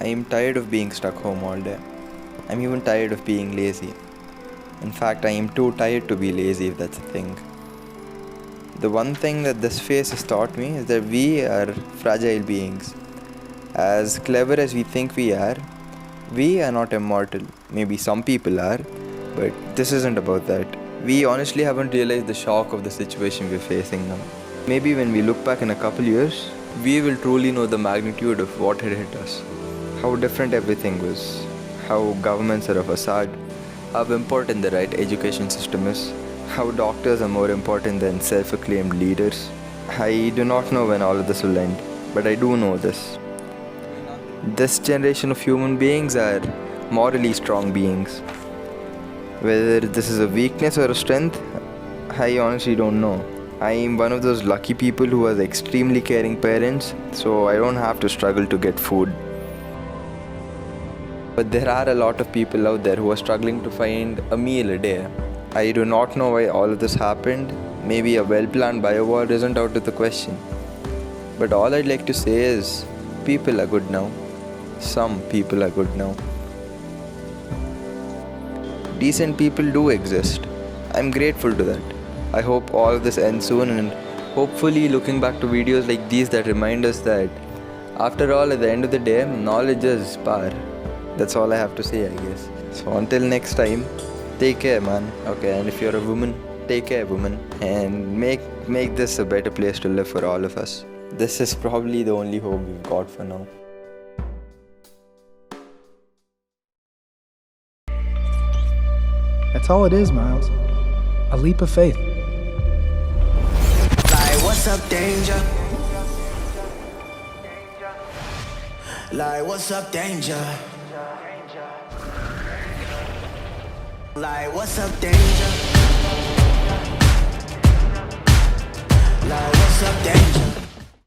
I am tired of being stuck home all day. I'm even tired of being lazy. In fact, I am too tired to be lazy, if that's a thing. The one thing that this phase has taught me is that we are fragile beings. As clever as we think we are not immortal. Maybe some people are, but this isn't about that. We honestly haven't realized the shock of the situation we're facing now. Maybe when we look back in a couple years, we will truly know the magnitude of what had hit us. How different everything was. How governments are a facade. How important the right education system is. How doctors are more important than self-acclaimed leaders. I do not know when all of this will end, but I do know this. This generation of human beings are morally strong beings. Whether this is a weakness or a strength, I honestly don't know. I am one of those lucky people who has extremely caring parents, so I don't have to struggle to get food. But there are a lot of people out there who are struggling to find a meal a day. I do not know why all of this happened. Maybe a well-planned bio-war isn't out of the question. But all I'd like to say is, people are good now. Some people are good now. Decent people do exist. I'm grateful to that. I hope all of this ends soon, and hopefully looking back to videos like these that remind us that after all, at the end of the day, knowledge is power. That's all I have to say, I guess. So until next time, take care, man. Okay, and if you're a woman, take care, woman, and make this a better place to live for all of us. This is probably the only hope we've got for now. That's all it is, Miles. A leap of faith. Like, what's up, danger? Like, what's up, danger? Like, what's up, danger?